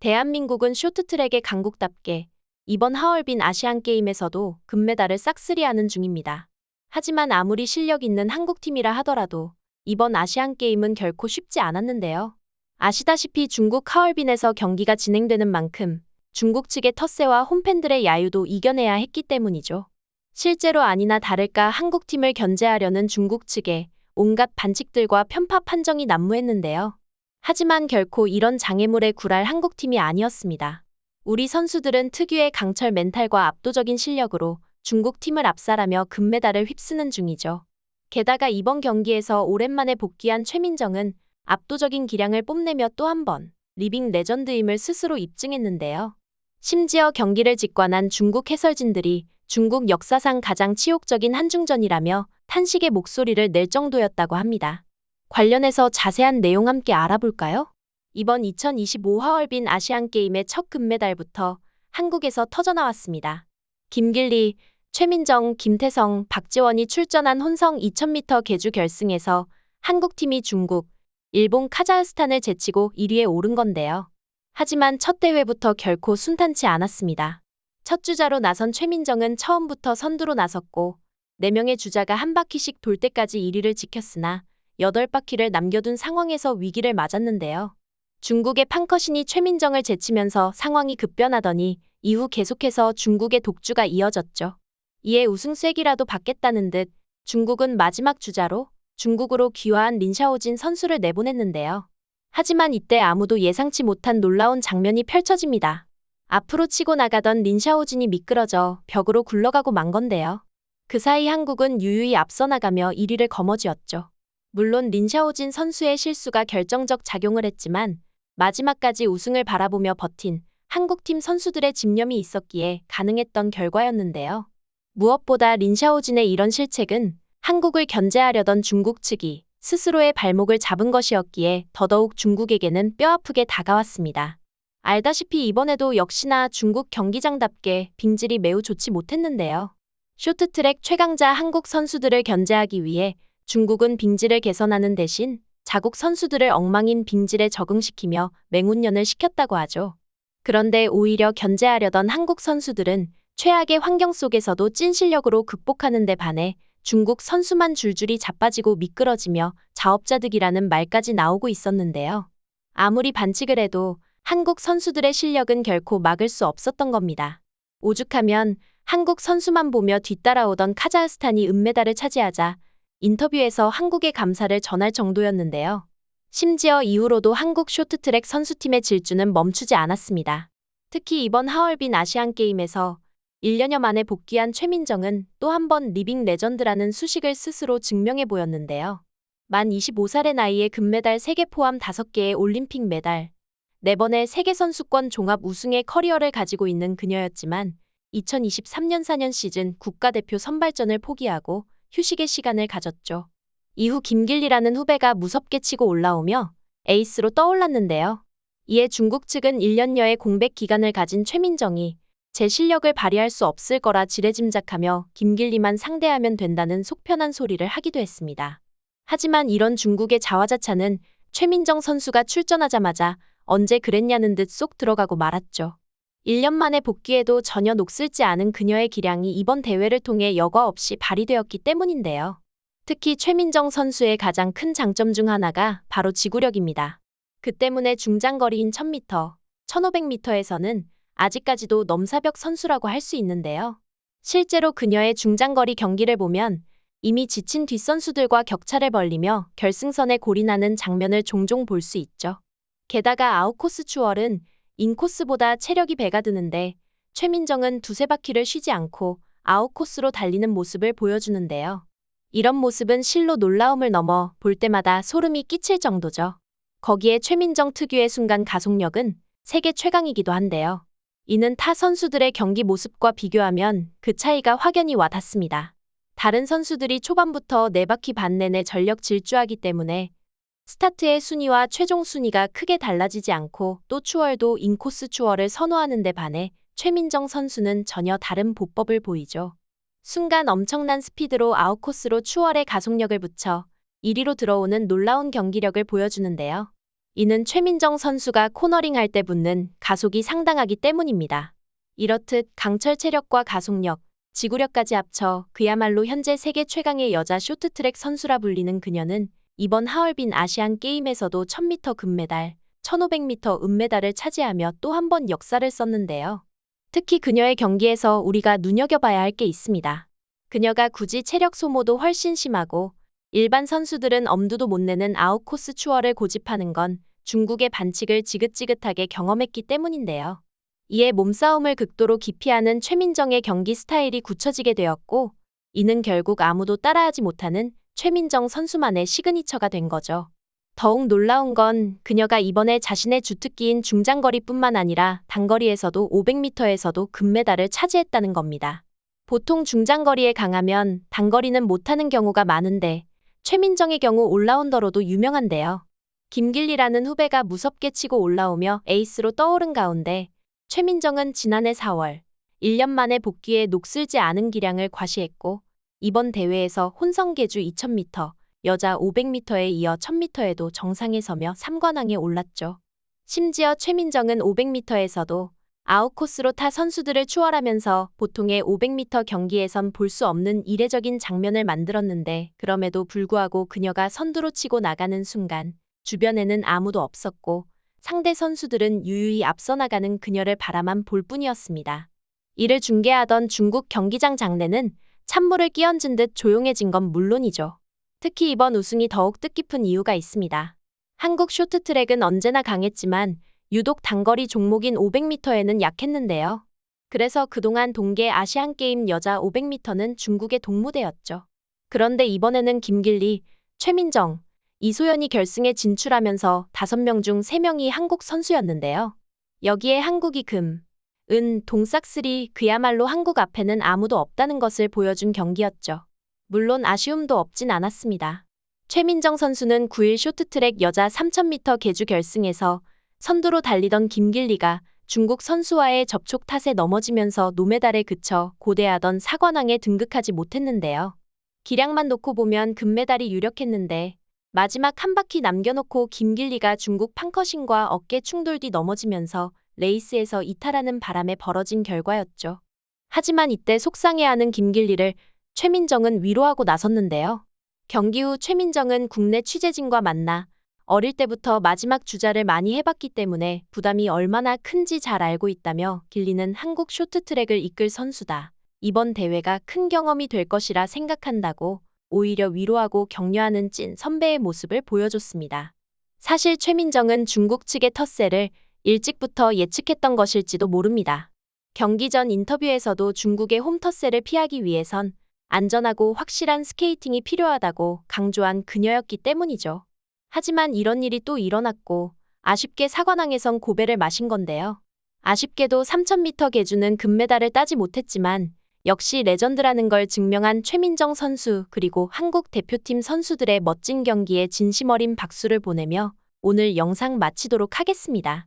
대한민국은 쇼트트랙의 강국답게 이번 하얼빈 아시안게임에서도 금메달을 싹쓸이하는 중입니다. 하지만 아무리 실력 있는 한국팀이라 하더라도 이번 아시안게임은 결코 쉽지 않았는데요. 아시다시피 중국 하얼빈에서 경기가 진행되는 만큼 중국 측의 텃세와 홈팬들의 야유도 이겨내야 했기 때문이죠. 실제로 아니나 다를까 한국팀을 견제하려는 중국 측에 온갖 반칙들과 편파 판정이 난무했는데요. 하지만 결코 이런 장애물에 굴할 한국팀이 아니었습니다. 우리 선수들은 특유의 강철 멘탈과 압도적인 실력으로 중국 팀을 압살하며 금메달을 휩쓰는 중이죠. 게다가 이번 경기에서 오랜만에 복귀한 최민정은 압도적인 기량을 뽐내며 또 한 번 리빙 레전드임을 스스로 입증했는데요. 심지어 경기를 직관한 중국 해설진들이 중국 역사상 가장 치욕적인 한중전이라며 탄식의 목소리를 낼 정도였다고 합니다. 관련해서 자세한 내용 함께 알아볼까요? 이번 2025 하얼빈 아시안게임의 첫 금메달부터 한국에서 터져나왔습니다. 김길리, 최민정, 김태성, 박지원이 출전한 혼성 2000m 계주 결승에서 한국팀이 중국, 일본, 카자흐스탄을 제치고 1위에 오른 건데요. 하지만 첫 대회부터 결코 순탄치 않았습니다. 첫 주자로 나선 최민정은 처음부터 선두로 나섰고 4명의 주자가 한 바퀴씩 돌 때까지 1위를 지켰으나 8바퀴를 남겨둔 상황에서 위기를 맞았는데요. 중국의 판커신이 최민정을 제치면서 상황이 급변하더니 이후 계속해서 중국의 독주가 이어졌죠. 이에 우승쐐기라도 받겠다는 듯 중국은 마지막 주자로 중국으로 귀화한 린샤오진 선수를 내보냈는데요. 하지만 이때 아무도 예상치 못한 놀라운 장면이 펼쳐집니다. 앞으로 치고 나가던 린샤오진이 미끄러져 벽으로 굴러가고 만 건데요. 그 사이 한국은 유유히 앞서 나가며 1위를 거머쥐었죠. 물론 린샤오진 선수의 실수가 결정적 작용을 했지만 마지막까지 우승을 바라보며 버틴 한국팀 선수들의 집념이 있었기에 가능했던 결과였는데요. 무엇보다 린샤오진의 이런 실책은 한국을 견제하려던 중국 측이 스스로의 발목을 잡은 것이었기에 더더욱 중국에게는 뼈아프게 다가왔습니다. 알다시피 이번에도 역시나 중국 경기장답게 빙질이 매우 좋지 못했는데요. 쇼트트랙 최강자 한국 선수들을 견제하기 위해 중국은 빙질을 개선하는 대신 자국 선수들을 엉망인 빙질에 적응시키며 맹훈련을 시켰다고 하죠. 그런데 오히려 견제하려던 한국 선수들은 최악의 환경 속에서도 찐 실력으로 극복하는 데 반해 중국 선수만 줄줄이 자빠지고 미끄러지며 자업자득이라는 말까지 나오고 있었는데요. 아무리 반칙을 해도 한국 선수들의 실력은 결코 막을 수 없었던 겁니다. 오죽하면 한국 선수만 보며 뒤따라오던 카자흐스탄이 은메달을 차지하자 인터뷰에서 한국의 감사를 전할 정도였는데요. 심지어 이후로도 한국 쇼트트랙 선수팀의 질주는 멈추지 않았습니다. 특히 이번 하얼빈 아시안게임에서 1년여 만에 복귀한 최민정은 또 한 번 리빙 레전드라는 수식을 스스로 증명해 보였는데요. 만 25살의 나이에 금메달 3개 포함 5개의 올림픽 메달, 4번의 세계선수권 종합 우승의 커리어를 가지고 있는 그녀였지만 2023년 4년 시즌 국가대표 선발전을 포기하고 휴식의 시간을 가졌죠. 이후 김길리라는 후배가 무섭게 치고 올라오며 에이스로 떠올랐는데요. 이에 중국 측은 1년여의 공백 기간을 가진 최민정이 제 실력을 발휘할 수 없을 거라 지레짐작하며 김길리만 상대하면 된다는 속편한 소리를 하기도 했습니다. 하지만 이런 중국의 자화자찬은 최민정 선수가 출전하자마자 언제 그랬냐는 듯 쏙 들어가고 말았죠. 1년 만에 복귀해도 전혀 녹슬지 않은 그녀의 기량이 이번 대회를 통해 여과 없이 발휘되었기 때문인데요. 특히 최민정 선수의 가장 큰 장점 중 하나가 바로 지구력입니다. 그 때문에 중장거리인 1000m, 1500m에서는 아직까지도 넘사벽 선수라고 할 수 있는데요. 실제로 그녀의 중장거리 경기를 보면 이미 지친 뒷선수들과 격차를 벌리며 결승선에 골인하는 장면을 종종 볼 수 있죠. 게다가 아웃코스 추월은 인코스보다 체력이 배가 드는데 최민정은 2~3바퀴를 쉬지 않고 아웃코스로 달리는 모습을 보여주는데요. 이런 모습은 실로 놀라움을 넘어 볼 때마다 소름이 끼칠 정도죠. 거기에 최민정 특유의 순간 가속력은 세계 최강이기도 한데요. 이는 타 선수들의 경기 모습과 비교하면 그 차이가 확연히 와닿습니다. 다른 선수들이 초반부터 4바퀴 반 내내 전력 질주하기 때문에 스타트의 순위와 최종 순위가 크게 달라지지 않고 또 추월도 인코스 추월을 선호하는 데 반해 최민정 선수는 전혀 다른 보법을 보이죠. 순간 엄청난 스피드로 아웃코스로 추월에 가속력을 붙여 1위로 들어오는 놀라운 경기력을 보여주는데요. 이는 최민정 선수가 코너링 할 때 붙는 가속이 상당하기 때문입니다. 이렇듯 강철 체력과 가속력, 지구력까지 합쳐 그야말로 현재 세계 최강의 여자 쇼트트랙 선수라 불리는 그녀는 이번 하얼빈 아시안 게임에서도 1000m 금메달, 1500m 은메달을 차지하며 또 한 번 역사를 썼는데요. 특히 그녀의 경기에서 우리가 눈여겨봐야 할 게 있습니다. 그녀가 굳이 체력 소모도 훨씬 심하고 일반 선수들은 엄두도 못 내는 아웃코스 추월을 고집하는 건 중국의 반칙을 지긋지긋하게 경험했기 때문인데요. 이에 몸싸움을 극도로 기피하는 최민정의 경기 스타일이 굳혀지게 되었고, 이는 결국 아무도 따라하지 못하는 최민정 선수만의 시그니처가 된 거죠. 더욱 놀라운 건 그녀가 이번에 자신의 주특기인 중장거리뿐만 아니라 단거리에서도 500m에서도 금메달을 차지했다는 겁니다. 보통 중장거리에 강하면 단거리는 못하는 경우가 많은데 최민정의 경우 올라운더로도 유명한데요. 김길리라는 후배가 무섭게 치고 올라오며 에이스로 떠오른 가운데 최민정은 지난해 4월 1년 만에 복귀해 녹슬지 않은 기량을 과시했고 이번 대회에서 혼성계주 2000m, 여자 500m에 이어 1000m에도 정상에 서며 3관왕에 올랐죠. 심지어 최민정은 500m에서도 아웃코스로 타 선수들을 추월하면서 보통의 500m 경기에선 볼 수 없는 이례적인 장면을 만들었는데 그럼에도 불구하고 그녀가 선두로 치고 나가는 순간 주변에는 아무도 없었고 상대 선수들은 유유히 앞서 나가는 그녀를 바라만 볼 뿐이었습니다. 이를 중계하던 중국 경기장 장내는 찬물을 끼얹은 듯 조용해진 건 물론이죠. 특히 이번 우승이 더욱 뜻깊은 이유가 있습니다. 한국 쇼트트랙은 언제나 강했지만 유독 단거리 종목인 500m에는 약했는데요. 그래서 그동안 동계 아시안게임 여자 500m는 중국의 동무대였죠. 그런데 이번에는 김길리, 최민정, 이소연이 결승에 진출하면서 5명 중 3명이 한국 선수였는데요. 여기에 한국이 금, 은, 동싹쓸이 그야말로 한국 앞에는 아무도 없다는 것을 보여준 경기였죠. 물론 아쉬움도 없진 않았습니다. 최민정 선수는 9일 쇼트트랙 여자 3000m 계주 결승에서 선두로 달리던 김길리가 중국 선수와의 접촉 탓에 넘어지면서 노메달에 그쳐 고대하던 4관왕에 등극하지 못했는데요. 기량만 놓고 보면 금메달이 유력했는데 마지막 한 바퀴 남겨놓고 김길리가 중국 팡커신과 어깨 충돌 뒤 넘어지면서 레이스에서 이탈하는 바람에 벌어진 결과였죠. 하지만 이때 속상해하는 김길리를 최민정은 위로하고 나섰는데요. 경기 후 최민정은 국내 취재진과 만나 어릴 때부터 마지막 주자를 많이 해봤기 때문에 부담이 얼마나 큰지 잘 알고 있다며 길리는 한국 쇼트트랙을 이끌 선수다. 이번 대회가 큰 경험이 될 것이라 생각한다고 오히려 위로하고 격려하는 찐 선배의 모습을 보여줬습니다. 사실 최민정은 중국 측의 텃세를 일찍부터 예측했던 것일지도 모릅니다. 경기 전 인터뷰에서도 중국의 홈텃세를 피하기 위해선 안전하고 확실한 스케이팅이 필요하다고 강조한 그녀였기 때문이죠. 하지만 이런 일이 또 일어났고 아쉽게 4관왕에선 고배를 마신 건데요. 아쉽게도 3000m 계주는 금메달을 따지 못했지만 역시 레전드라는 걸 증명한 최민정 선수 그리고 한국 대표팀 선수들의 멋진 경기에 진심 어린 박수를 보내며 오늘 영상 마치도록 하겠습니다.